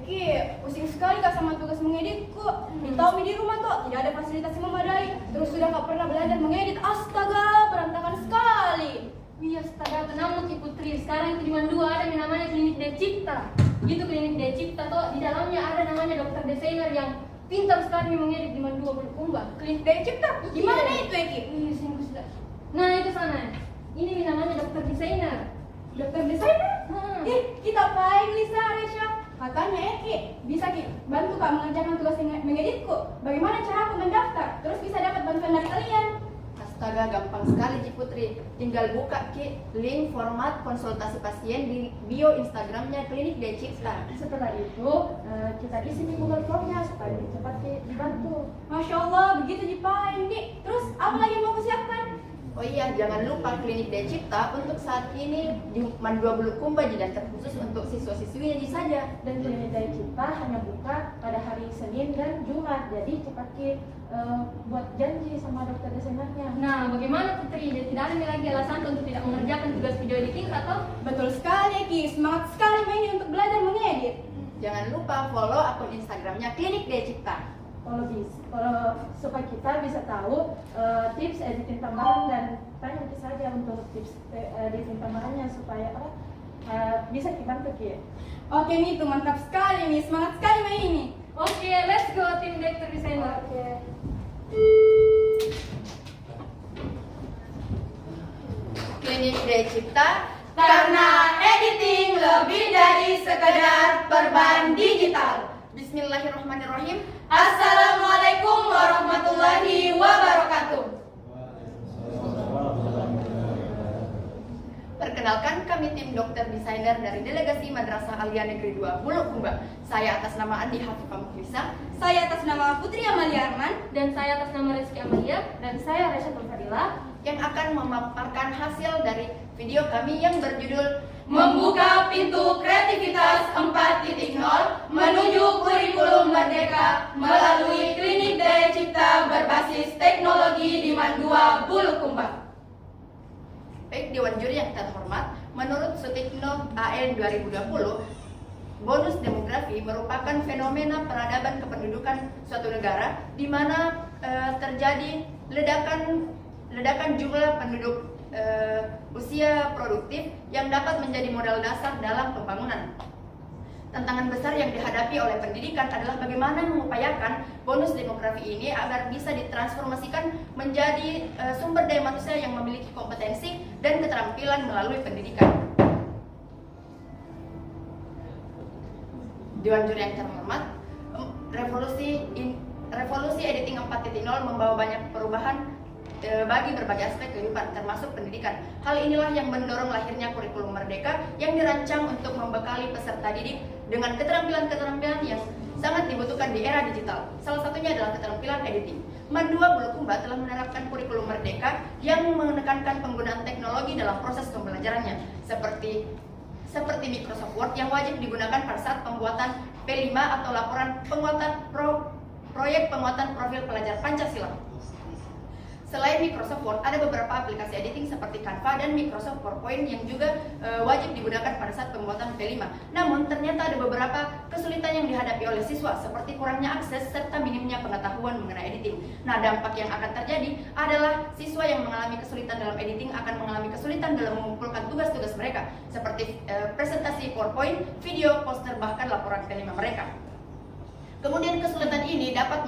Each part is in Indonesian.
Eki, pusing sekali kak sama tugas mengeditku. Tahu di rumah tuh tidak ada fasilitas yang memadai. Terus sudah gak pernah belajar mengedit. Astaga, berantakan sekali. Iya, astaga, tenang Ki Putri. Sekarang itu di Mandua ada yang namanya Klinik Daya Cipta. Gitu Klinik Daya Cipta tuh di dalamnya ada namanya dokter desainer yang pintar sekali mengedit di Mandua Bulukumba. Klinik Daya Cipta? Gimana itu Eki? Iya, singgung sudah. Nah, itu sana. Ini namanya dokter desainer. Dokter desainer? Kita paling Lisa, Resha. Katanya Eki, bisa bantu kak mengerjakan tugas mengeditku. Bagaimana cara aku mendaftar? Terus bisa dapat bantuan dari kalian? Astaga, gampang sekali Ci Putri. Tinggal buka link format konsultasi pasien di bio Instagramnya Klinik Daya Cipta. Setelah itu kita isi di Google Formnya supaya cepat dibantu. Masya Allah, begitu Jipain nih. Terus apa lagi yang mau kusiapkan? Oh iya, jangan lupa Klinik Daya Cipta untuk saat ini di Mandua Bulukumba dan terkhusus untuk siswa-siswinya saja. Dan Klinik Daya Cipta hanya buka pada hari Senin dan Jumat. Jadi cepat buat janji sama dokter desainernya. Nah, bagaimana Putri? Jadi tidak ada lagi alasan untuk tidak mengerjakan tugas video editing atau? Betul sekali Eki, semangat sekali mainnya untuk belajar mengedit. Jangan lupa follow akun Instagramnya Klinik Daya Cipta. Kalau supaya kita bisa tahu tips editing tambahan dan tanya kita saja untuk tips editing tambahannya supaya bisa dibantu Ki. Oke nih, itu mantap sekali nih, semangat sekali main ini. Oke, let's go tim dokter desainer. Oke. Klinik Daya Cipta Karena editing lebih dari sekedar perban digital. Bismillahirrahmanirrahim. Assalamualaikum warahmatullahi wabarakatuh. Perkenalkan, kami tim dokter desainer dari Delegasi Madrasah Aliyah Negeri 2 Bulukumba. Saya atas nama Andi Hafifah Mukhlisa. Saya atas nama Putri Amalia Arman. Dan saya atas nama Rizky Amalia. Dan saya Resha Fadila yang akan memaparkan hasil dari video kami yang berjudul Membuka Pintu Kreativitas 4.0 menuju kurikulum merdeka melalui Klinik Daya Cipta berbasis teknologi di Mandua Bulukumba. Baik Dewan Juri yang terhormat, menurut Sutikno AN 2020, bonus demografi merupakan fenomena peradaban kependudukan suatu negara di mana terjadi ledakan jumlah penduduk usia produktif yang dapat menjadi modal dasar dalam pembangunan. Tantangan besar yang dihadapi oleh pendidikan adalah bagaimana mengupayakan bonus demografi ini agar bisa ditransformasikan menjadi sumber daya manusia yang memiliki kompetensi dan keterampilan melalui pendidikan. Dewan Juri yang terhormat, revolusi editing 4.0 membawa banyak perubahan bagi berbagai aspek kehidupan, termasuk pendidikan. Hal inilah yang mendorong lahirnya kurikulum merdeka yang dirancang untuk membekali peserta didik dengan keterampilan-keterampilan yang sangat dibutuhkan di era digital. Salah satunya adalah keterampilan editing. Mandua Bulukumba telah menerapkan kurikulum merdeka yang menekankan penggunaan teknologi dalam proses pembelajarannya, seperti Microsoft Word yang wajib digunakan pada saat pembuatan P5 atau laporan penguatan proyek penguatan profil pelajar Pancasila. Selain Microsoft Word, ada beberapa aplikasi editing seperti Canva dan Microsoft PowerPoint yang juga wajib digunakan pada saat pembuatan P5. Namun, ternyata ada beberapa kesulitan yang dihadapi oleh siswa, seperti kurangnya akses serta minimnya pengetahuan mengenai editing. Nah, dampak yang akan terjadi adalah siswa yang mengalami kesulitan dalam editing akan mengalami kesulitan dalam mengumpulkan tugas-tugas mereka, seperti presentasi PowerPoint, video, poster, bahkan laporan P5 mereka. Kemudian kesulitan ini dapat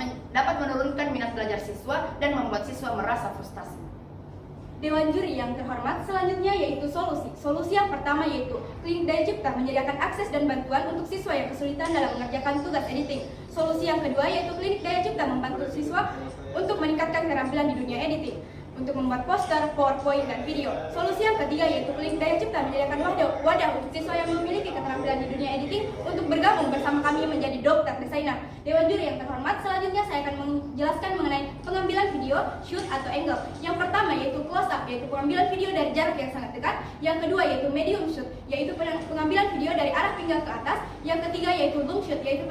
menurunkan minat belajar siswa dan membuat siswa merasa frustasi. Dewan Juri yang terhormat, selanjutnya yaitu solusi. Solusi yang pertama yaitu Klinik Daya Cipta menyediakan akses dan bantuan untuk siswa yang kesulitan dalam mengerjakan tugas editing. Solusi yang kedua yaitu Klinik Daya Cipta membantu siswa untuk meningkatkan keterampilan di dunia editing, untuk membuat poster, PowerPoint, dan video. Solusi yang ketiga yaitu Klinik Daya Cipta menyediakan wadah untuk siswa yang memiliki keterampilan di dunia editing untuk bergabung bersama kami menjadi dokter desainer. Dewan Juri yang terhormat, selanjutnya saya akan menjelaskan mengenai pengambilan video, shoot atau angle. Yang pertama yaitu close up, yaitu pengambilan video dari jarak yang sangat dekat. Yang kedua yaitu medium shoot, yaitu pengambilan video dari arah pinggang ke atas. Yang ketiga yaitu long shoot, yaitu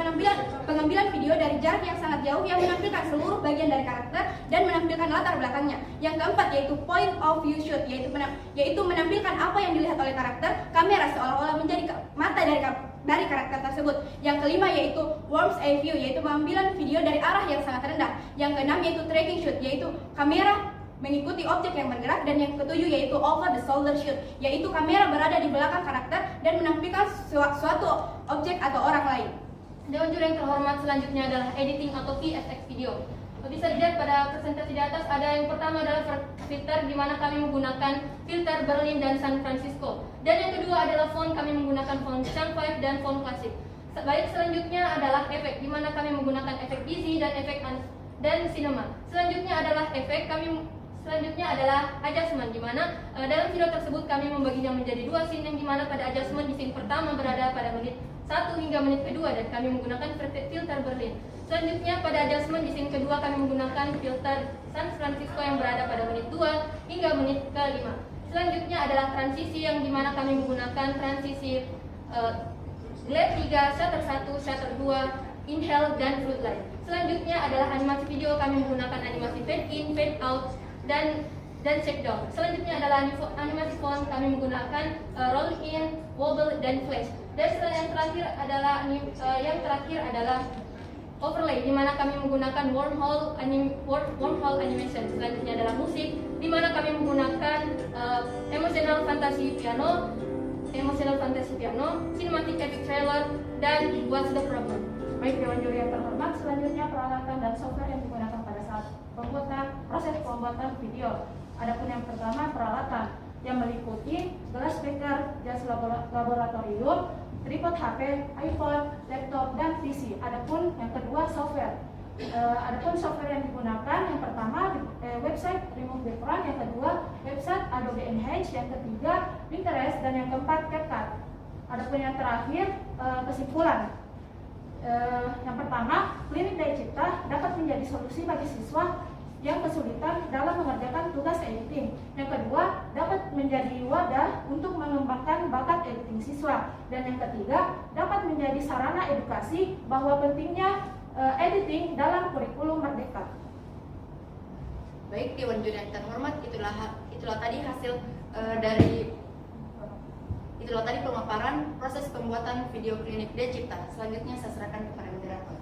pengambilan video dari jarak yang sangat jauh yang menampilkan seluruh bagian dari karakter dan menampilkan latar belakangnya. Yang keempat yaitu point of view shoot, yaitu menampilkan apa yang dilihat oleh karakter. Kamera seolah-olah menjadi mata dari dari karakter tersebut. Yang kelima yaitu worms eye view, yaitu pengambilan video dari arah yang sangat rendah. Yang keenam yaitu tracking shoot, yaitu kamera mengikuti objek yang bergerak. Dan yang ketujuh yaitu over the shoulder shoot, yaitu kamera berada di belakang karakter dan menampilkan suatu objek atau orang lain. Dewan juri yang terhormat selanjutnya adalah editing atau VFX video. Bisa dilihat pada presentasi di atas, ada yang pertama adalah filter, di mana kami menggunakan filter Berlin dan San Francisco. Dan yang kedua adalah font, kami menggunakan font Chan 5 dan font klasik. Baik, selanjutnya adalah efek, di mana kami menggunakan efek easy dan efek dan cinema. Selanjutnya adalah efek, selanjutnya adalah adjustment, di mana dalam video tersebut kami membaginya menjadi dua scene, yang di mana pada adjustment di scene pertama berada pada menit 1 hingga menit kedua dan kami menggunakan filter Berlin. Selanjutnya pada adjustment di scene kedua kami menggunakan filter San Francisco yang berada pada menit 2 hingga menit ke-5. Selanjutnya adalah transisi, yang dimana kami menggunakan transisi glide 3, shutter 1, shutter 2, inhale, dan flood light. Selanjutnya adalah animasi video, kami menggunakan animasi fade in, fade out, dan shake down. Selanjutnya adalah animasi font, kami menggunakan roll in, wobble, dan flash. Dan yang terakhir adalah overlay, di mana kami menggunakan wormhole animation. Selanjutnya adalah musik, di mana kami menggunakan emotional fantasy piano, cinematic epic trailer, dan what's the problem. Baik, Dewan Juri yang terhormat, selanjutnya peralatan dan software yang digunakan pada saat proses pembuatan video. Adapun yang pertama peralatan yang meliputi gelas speaker, jas laboratorium, tripod HP, iPhone, laptop, dan PC. Adapun yang kedua software. Adapun software yang digunakan, yang pertama website Remove Background, yang kedua website Adobe Enhance, yang ketiga Pinterest, dan yang keempat CapCut. Adapun yang terakhir kesimpulan. Yang pertama, Klinik Daya Cipta dapat menjadi solusi bagi siswa yang kesulitan dalam mengerjakan tugas editing. Yang kedua, dapat menjadi wadah untuk mengembangkan bakat editing siswa. Dan yang ketiga, dapat menjadi sarana edukasi bahwa pentingnya editing dalam kurikulum merdeka. Baik, Dewan Juri yang terhormat, itulah tadi pemaparan proses pembuatan video Klinik Daya Cipta. Selanjutnya saya serahkan kepada moderator.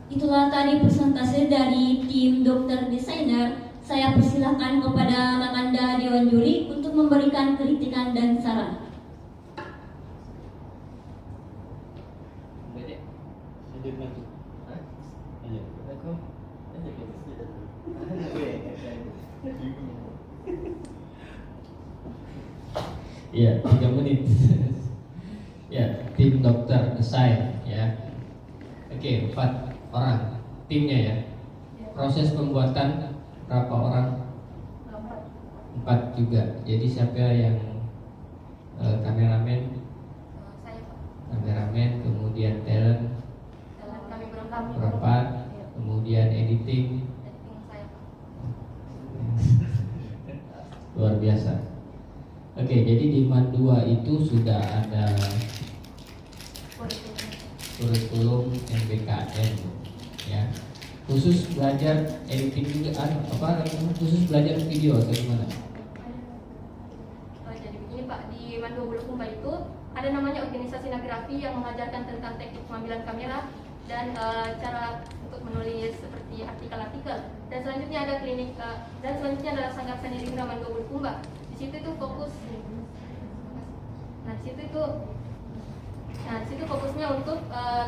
Itulah tadi presentasi dari tim dokter desainer. Saya persilahkan kepada Kakanda Dewan Juri untuk memberikan kritikan dan saran. Ya, 3 menit. Ya, tim dokter desain ya. Oke, 4 orang timnya ya. Proses pembuatan berapa orang? 4 juga. Jadi siapa yang kameramen? Saya Pak. Kameramen, kemudian talent Kami berempat. berempat, kemudian editing Saya Pak. luar biasa. Oke, jadi di MAN 2 itu sudah ada kurikulum MBKN ya. Khusus belajar editing juga khusus belajar video atau gimana? Jadi begini Pak, di MAN 2 Bulukumba itu ada namanya organisasi nagrafi yang mengajarkan tentang teknik pengambilan kamera dan cara untuk menulis seperti artikel-artikel. Dan selanjutnya ada klinik dan selanjutnya adalah Sanggar Seni Rindra MAN 2 Bulukumba. Di situ itu fokus. Nah, di situ fokusnya untuk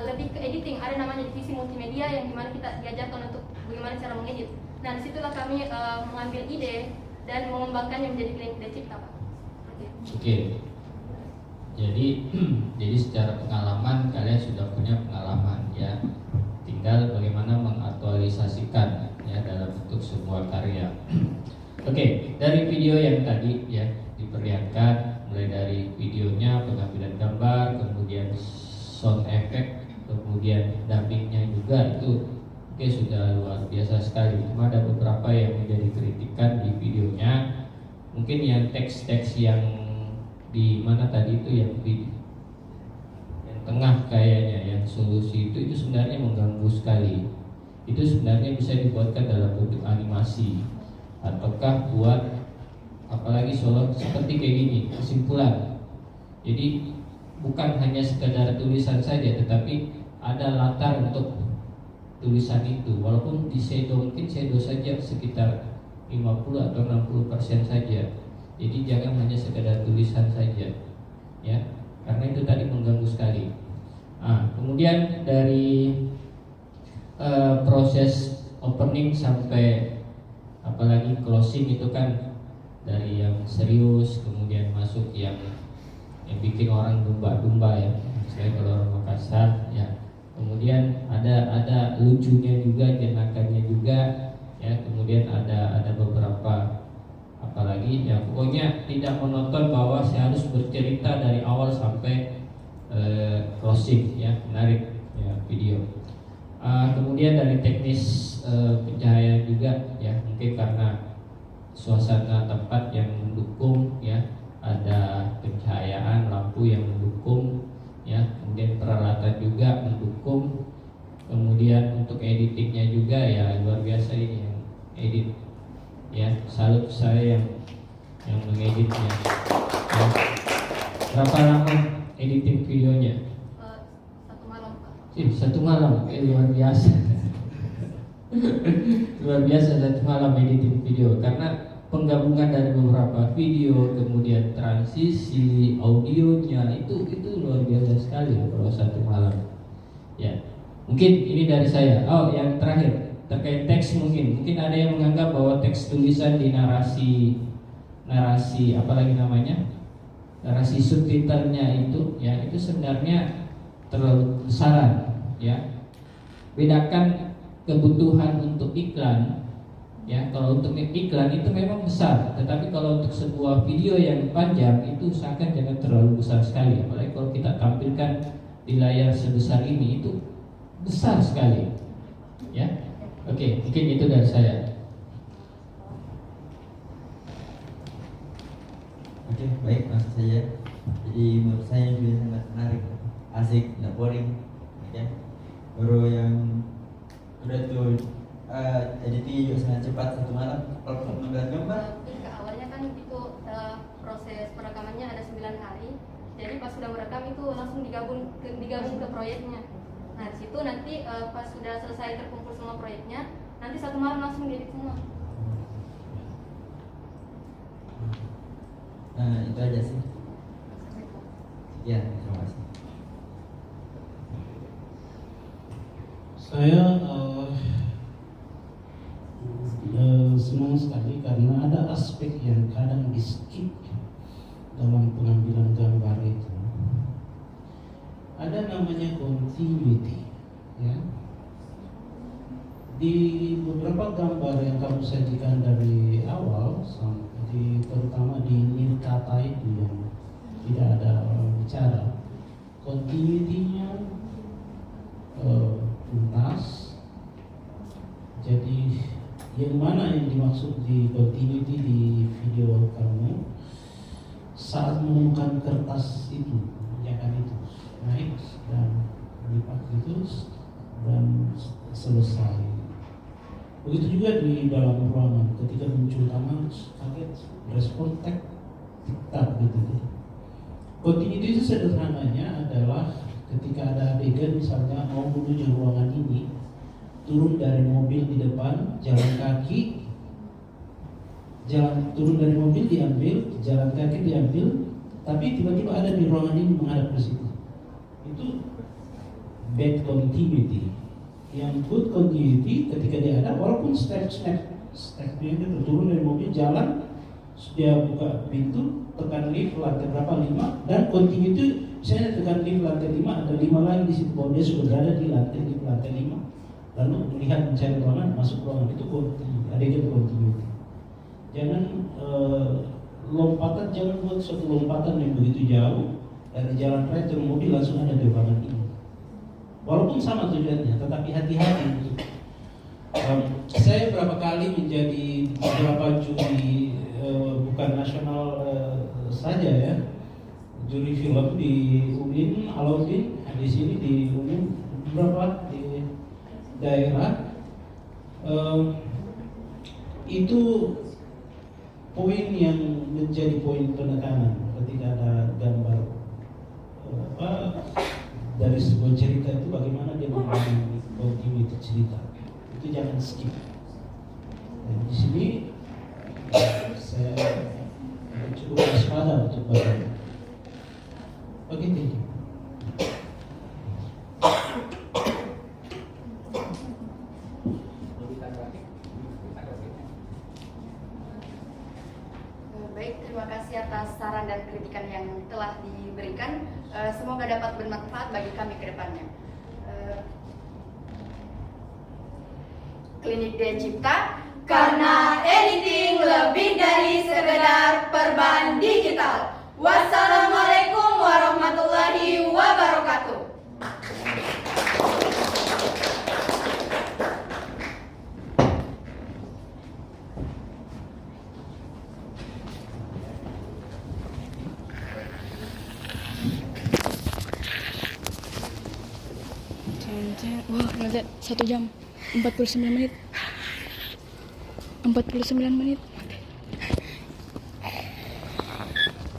lebih ke editing. Ada namanya divisi multimedia yang dimana kita diajarkan untuk bagaimana cara mengedit. Nah, disitulah kami mengambil ide dan mengembangkannya menjadi Klinik Daya Cipta, Pak. Oke. Jadi secara pengalaman kalian sudah punya pengalaman ya. Tinggal bagaimana mengaktualisasikan ya dalam bentuk sebuah karya. Oke, dari video yang tadi ya diperlihatkan, mulai dari videonya, pengambilan gambar, kemudian sound effect, kemudian dubbingnya juga itu sudah luar biasa sekali. Cuma ada beberapa yang menjadi kritikan di videonya. Mungkin yang teks-teks yang di mana tadi itu yang tengah kayaknya yang solusi itu sebenarnya mengganggu sekali. Itu sebenarnya bisa dibuatkan dalam bentuk animasi ataukah buat apalagi solo seperti kayak gini, kesimpulan. Jadi bukan hanya sekedar tulisan saja, tetapi ada latar untuk tulisan itu. Walaupun di shadow, mungkin shadow saja sekitar 50 atau 60% saja. Jadi jangan hanya sekedar tulisan saja, ya, karena itu tadi mengganggu sekali. Kemudian dari proses opening sampai apalagi closing itu kan dari yang serius, kemudian masuk yang bikin orang domba-domba ya, misalnya kalau orang Makassar ya. Kemudian ada lucunya juga, jenakannya juga ya. Kemudian ada beberapa apalagi ya, pokoknya tidak monoton bahwa saya harus bercerita dari awal sampai closing ya, menarik ya video. Kemudian dari teknis pencahayaan juga ya, mungkin karena suasana tempat yang mendukung ya, ada pencahayaan lampu yang mendukung ya, kemudian peralatan juga mendukung. Kemudian untuk editingnya juga ya luar biasa ini yang edit ya, salut saya yang mengeditnya ya. Berapa lama editing videonya? 1 malam Pak. 1 malam, luar biasa. Luar biasa 1 malam editing video, karena penggabungan dari beberapa video, kemudian transisi audionya itu luar biasa sekali kalau 1 malam. Ya, mungkin ini dari saya. Oh, yang terakhir terkait teks, mungkin ada yang menganggap bahwa teks tulisan di narasi apalagi namanya, narasi subtitlenya itu ya, itu sebenarnya terlalu besaran ya. Bedakan kebutuhan untuk iklan ya. Kalau untuk iklan itu memang besar, tetapi kalau untuk sebuah video yang panjang itu usahakan jangan terlalu besar sekali. Apalagi kalau kita tampilkan di layar sebesar ini, itu besar sekali ya. Oke, mungkin itu dari saya. Oke, baik, maksud saya. Jadi menurut saya juga sangat menarik, asik, tidak boring ya. Baru yang udah tuh editingnya juga sangat cepat, 1 malam. Kalau membuat gambar Awalnya kan itu proses perekamannya ada 9 hari. Jadi pas sudah merekam itu langsung digabung ke proyeknya. Nah di situ nanti pas sudah selesai terkumpul semua proyeknya, nanti 1 malam langsung diedit semua. itu aja sih. Ya, terima kasih. Saya senang sekali karena ada aspek yang kadang di skip dalam pengambilan gambar itu. Ada namanya continuity, ya. Di beberapa gambar yang kamu sajikan dari awal sampai terutama di nil kata itu yang tidak ada bicara, continuity-nya tuntas. Jadi yang mana yang dimaksud di continuity di video kamu saat menemukan kertas itu, jangan itu naik dan lipat itu dan selesai. Begitu juga di dalam ruangan, ketika muncul tangan kaget, respon tik tak gitu. Continuity itu sederhananya adalah ketika ada adegan misalnya mau menuju ruangan ini, turun dari mobil di depan, jalan kaki, turun dari mobil diambil, jalan kaki diambil, tapi tiba-tiba ada di ruangan ini menghadap ke situ. Itu bad continuity. Yang good continuity ketika dia ada, walaupun step-stepnya itu turun dari mobil, jalan, dia buka pintu, tekan lift lantai berapa 5, dan continuity misalnya tekan lift lantai 5, ada 5 lagi di situ bahwa dia sudah berada di lantai 5. Lalu melihat mencari ruangan, masuk ruangan, itu adegan continuity. Jangan lompatan, jangan buat suatu lompatan yang begitu jauh dari jalan raya turun mobil langsung ada di ruangan ini. Walaupun sama tujuannya, tetapi hati-hati. Saya berapa kali menjadi beberapa juri bukan nasional saja ya, juri film di UIN, Alauddin, di sini di UIN, beberapa di daerah. Itu poin yang menjadi poin penekanan ketika ada gambar dari sebuah cerita itu bagaimana dia membangun continuity cerita, itu jangan skip. Dan di sini saya cukup waspada untuk bagian. Oke, thank you. Baik, terima kasih atas saran dan kritikan yang telah diberikan. Semoga dapat bermanfaat bagi kami ke depannya. Klinik Dea Cipta, karena editing lebih dari sekedar perban digital. Wassalamualaikum warahmatullahi wabarakatuh. Wah, ngeliat 1 jam 49 menit.